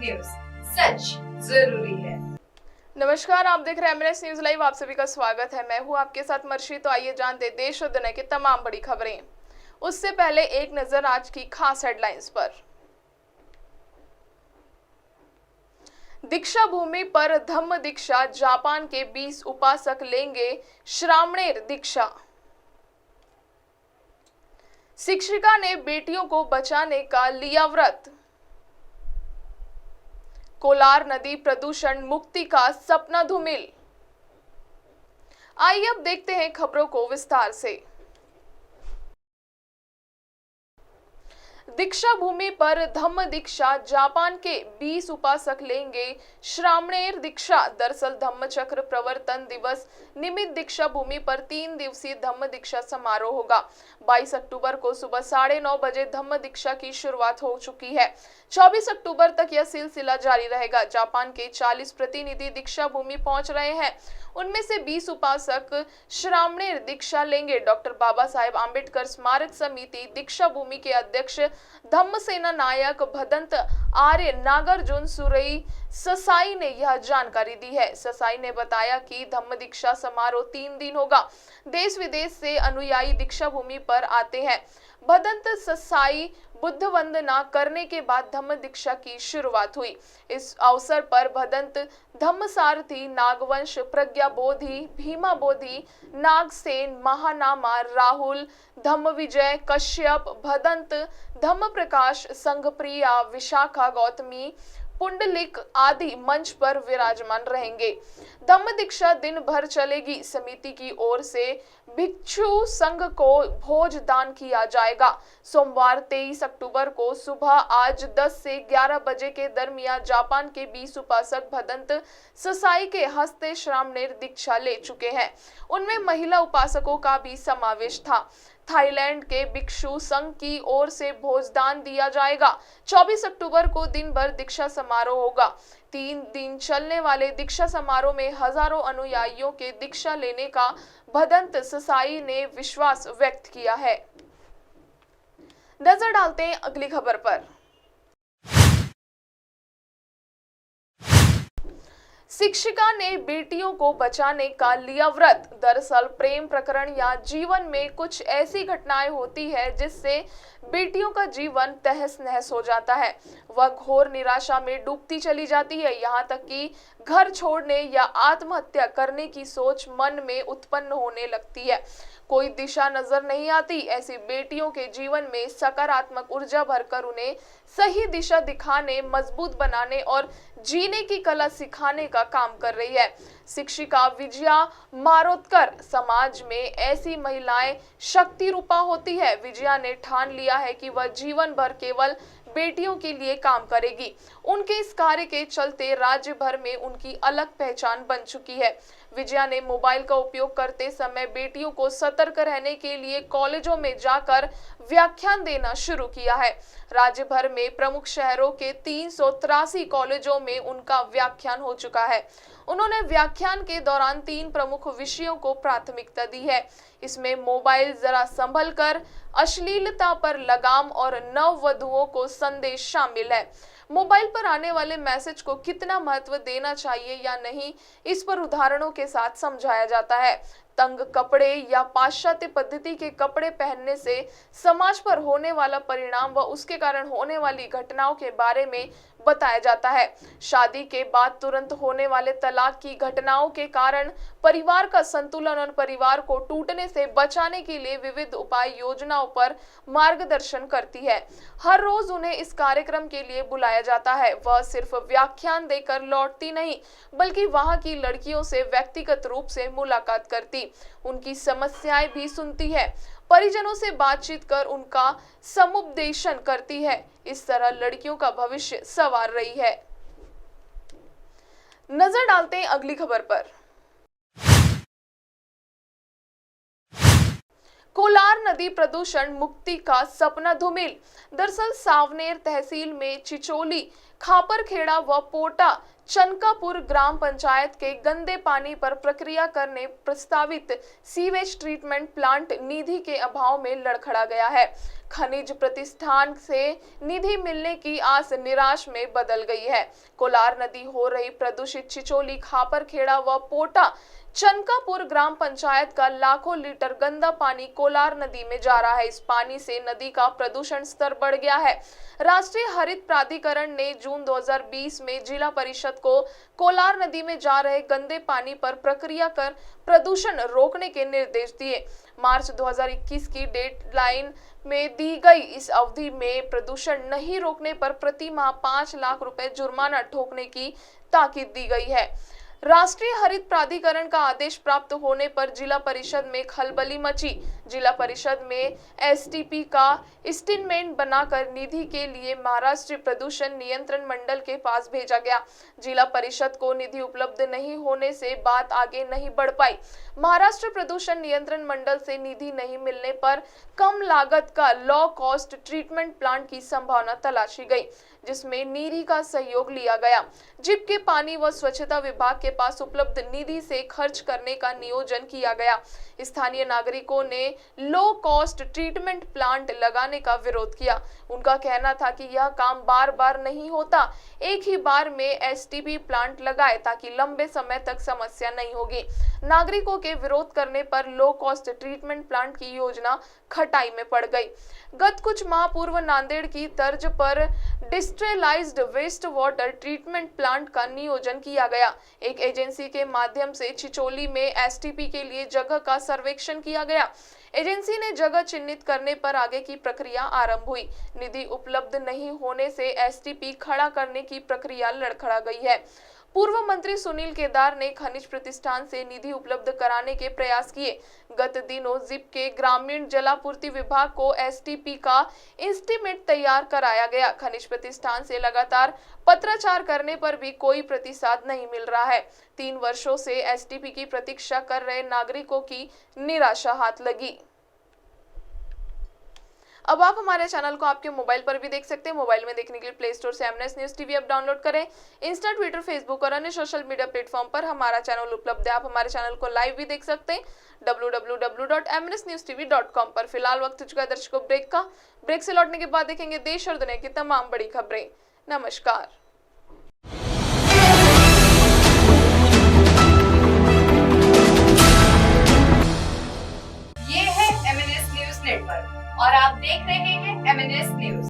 News, सच जरूरी है। नमस्कार, आप देख रहे हैं एमएनएस न्यूज लाइव। आप सभी का स्वागत है। मैं हूं आपके साथ मर्शी। तो आइए जानते हैं देश और दुनिया की तमाम बड़ी खबरें। उससे पहले एक नजर आज की खास हेडलाइंस पर। दीक्षा भूमि पर धम्म दीक्षा, जापान के 20 उपासक लेंगे श्रामणेर दीक्षा। शिक्षिका ने बेटियों को बचाने का लिया व्रत। कोलार नदी प्रदूषण मुक्ति का सपना धूमिल। आइए अब देखते हैं खबरों को विस्तार से। दीक्षा भूमि पर धम्म दीक्षा, जापान के 20 उपासक लेंगे श्रामणेर दीक्षा। दरअसल धम्म चक्र प्रवर्तन दिवस निमित्त दीक्षा भूमि पर 3 दिवसीय धम्म दीक्षा समारोह होगा। 22 अक्टूबर को सुबह 9:30 बजे धम्म दीक्षा की शुरुआत हो चुकी है। 24 अक्टूबर तक यह सिलसिला जारी रहेगा। जापान के 40 प्रतिनिधि दीक्षा भूमि पहुंच रहे हैं। उनमें से 20 उपासक श्रामणेर दीक्षा लेंगे। डॉक्टर बाबा साहेब आंबेडकर स्मारक समिति दीक्षा भूमि के अध्यक्ष धम्म सेना नायक भदंत आर्य नागार्जुन सुरई ससाई ने यह जानकारी दी है। ससाई ने बताया कि धम्म दीक्षा समारोह 3 दिन होगा। देश विदेश से अनुयायी दीक्षा भूमि पर आते हैं। भदंत ससाई बुद्ध वंदना करने के बाद धम्म दीक्षा की शुरुआत हुई। इस अवसर पर भदंत धम्म सारथी, नागवंश, प्रज्ञा बोधि, भीमा बोधि, नागसेन, महानामा, राहुल, धम्म विजय, कश्यप, भदंत, धम्म प्रकाश, संघप्रिया, विशाखा गौतमी, पुंडलिक आदि मंच पर विराजमान रहेंगे। धम्म दीक्षा दिन भर चलेगी। समिति की ओर से भिक्षु संघ को भोज दान किया जाएगा। सोमवार 23 अक्टूबर को सुबह आज 10 से 11 बजे के दरमियान जापान के 20 उपासक भदंत ससाई के हस्ते श्रामणेर दीक्षा ले चुके हैं। उनमें महिला उपासकों का भी समावेश था। थाईलैंड के भिक्षु संघ की ओर से भोजदान दिया जाएगा। 24 अक्टूबर को दिन भर दीक्षा समारोह होगा। 3 दिन चलने वाले दीक्षा समारोह में हजारों अनुयायियों के दीक्षा लेने का भदंत ससाई ने विश्वास व्यक्त किया है। नजर डालते हैं अगली खबर पर। शिक्षिका ने बेटियों को बचाने का लिया व्रत। दरअसल प्रेम प्रकरण या जीवन में कुछ ऐसी घटनाएं होती है जिससे बेटियों का जीवन तहस नहस हो जाता है। वह घोर निराशा में डूबती चली जाती है। यहाँ तक कि घर छोड़ने या आत्महत्या करने की सोच मन में उत्पन्न होने लगती है। कोई दिशा नजर नहीं आती। ऐसी बेटियों के जीवन में सकारात्मक ऊर्जा भरकर उन्हें सही दिशा दिखाने, मजबूत बनाने और जीने की कला सिखाने का काम कर रही है शिक्षिका विजया मारोतकर। समाज में ऐसी महिलाएं शक्ति रूपा होती है। विजया ने ठान लिया है कि वह जीवन भर केवल बेटियों के लिए काम करेगी। उनके इस कार्य के चलते राज्य भर में उनकी अलग पहचान बन चुकी है। विजया ने मोबाइल का उपयोग करते समय बेटियों को सतर्क रहने के लिए कॉलेजों में जाकर व्याख्यान देना शुरू किया है। राज्य भर में प्रमुख शहरों के 383 कॉलेजों में उनका व्याख्यान हो चुका है। उन्होंने व्याख्यान के दौरान 3 प्रमुख विषयों को प्राथमिकता दी है। इसमें मोबाइल जरा संभल कर, अश्लीलता पर लगाम और नववधुओं को संदेश शामिल है। मोबाइल पर आने वाले मैसेज को कितना महत्व देना चाहिए या नहीं, इस पर उदाहरणों के साथ समझाया जाता है। तंग कपड़े या पाश्चात्य पद्धति के कपड़े पहनने से समाज पर होने वाला परिणाम व उसके कारण होने वाली घटनाओं के बारे में बताया जाता है। शादी के बाद तुरंत होने वाले तलाक की घटनाओं के कारण परिवार का संतुलन और परिवार को टूटने से बचाने के लिए विविध उपाय योजनाओं पर मार्गदर्शन करती है। हर रोज उन्हें इस कार्यक्रम के लिए बुलाया जाता है। वह सिर्फ व्याख्यान देकर लौटती नहीं, बल्कि वहां की लड़कियों से व्यक्तिगत रूप से मुलाकात करती, उनकी समस्याएं भी सुनती है, परिजनों से बातचीत कर उनका समुपदेशन करती है। इस तरह लड़कियों का भविष्य संवार रही है। नजर डालते हैं अगली खबर पर। कोलार नदी प्रदूषण मुक्ति का सपना धूमिल। दरअसल सावनेर तहसील में चिचोली, खापरखेड़ा व पोटा चनकापुर ग्राम पंचायत के गंदे पानी पर प्रक्रिया करने प्रस्तावित सीवेज ट्रीटमेंट प्लांट निधि के अभाव में लड़खड़ा गया है। खनिज प्रतिष्ठान से निधि मिलने की आस निराश में बदल गई है। कोलार नदी हो रही प्रदूषित चिचोली, खापरखेड़ा व पोटा चनकापुर ग्राम पंचायत का लाखों लीटर गंदा पानी कोलार नदी में जा रहा है। इस पानी से नदी का प्रदूषण स्तर बढ़ गया है। राष्ट्रीय हरित प्राधिकरण ने जून 2020 में जिला परिषद को कोलार नदी में जा रहे गंदे पानी पर प्रक्रिया कर प्रदूषण रोकने के निर्देश दिए। मार्च 2021 की डेडलाइन में दी गई इस अवधि में प्रदूषण नहीं रोकने पर प्रति माह 5 लाख रुपए जुर्माना ठोकने की ताकीद दी गई है। राष्ट्रीय हरित प्राधिकरण का आदेश प्राप्त होने पर जिला परिषद में खलबली मची। जिला परिषद में एसटीपी का स्टेटमेंट बनाकर निधि के लिए महाराष्ट्र प्रदूषण नियंत्रण मंडल के पास भेजा गया। जिला परिषद को निधि उपलब्ध नहीं होने से बात आगे नहीं बढ़ पाई। महाराष्ट्र प्रदूषण नियंत्रण मंडल से निधि नहीं मिलने पर कम लागत का लो कॉस्ट ट्रीटमेंट प्लांट की संभावना तलाशी गई, जिसमें नीरी का सहयोग लिया गया। जिप के पानी व स्वच्छता विभाग के पास उपलब्ध निधि से खर्च करने का नियोजन किया गया। स्थानीय नागरिकों ने लो कॉस्ट ट्रीटमेंट प्लांट लगाने का विरोध किया। उनका कहना था कि यह काम बार बार नहीं होता, एक ही बार में एसटीपी प्लांट लगाए ताकि लंबे समय तक समस्या नहीं होगी। नागरिकों के विरोध करने पर लो कॉस्ट ट्रीटमेंट प्लांट की योजना खटाई में पड़ गई। गत कुछ माह पूर्व नांदेड़ की तर्ज पर डिस्ट्रेलाइज्ड वेस्ट वाटर ट्रीटमेंट प्लांट का नियोजन किया गया। एक एजेंसी के माध्यम से चिचोली में एसटीपी के लिए जगह का सर्वेक्षण किया गया। एजेंसी ने जगह चिन्हित करने पर आगे की प्रक्रिया आरंभ हुई। निधि उपलब्ध नहीं होने से एसटीपी खड़ा करने की प्रक्रिया लड़खड़ा गई है। पूर्व मंत्री सुनील केदार ने खनिज प्रतिष्ठान से निधि उपलब्ध कराने के प्रयास किए। गत दिनों जिप के ग्रामीण जलापूर्ति विभाग को एसटीपी का एस्टीमेट तैयार कराया गया। खनिज प्रतिष्ठान से लगातार पत्राचार करने पर भी कोई प्रतिसाद नहीं मिल रहा है। 3 वर्षों से एसटीपी की प्रतीक्षा कर रहे नागरिकों की निराशा हाथ लगी। अब आप हमारे चैनल को आपके मोबाइल पर भी देख सकते हैं। मोबाइल में देखने के लिए प्ले स्टोर से MNS news TV app download करें। इंस्टा, ट्विटर, फेसबुक और अन्य सोशल मीडिया प्लेटफॉर्म पर हमारा चैनल उपलब्ध है। आप हमारे चैनल को लाइव भी देख सकते हैं www.mnsnewstv.com पर। फिलहाल वक्त हो चुका है दर्शकों ब्रेक का। ब्रेक से लौटने के बाद देखेंगे देश और दुनिया की तमाम बड़ी खबरें। नमस्कार। ये है एमएनएस न्यूज नेटवर्क और आप देख रहे हैं एमएनएस न्यूज।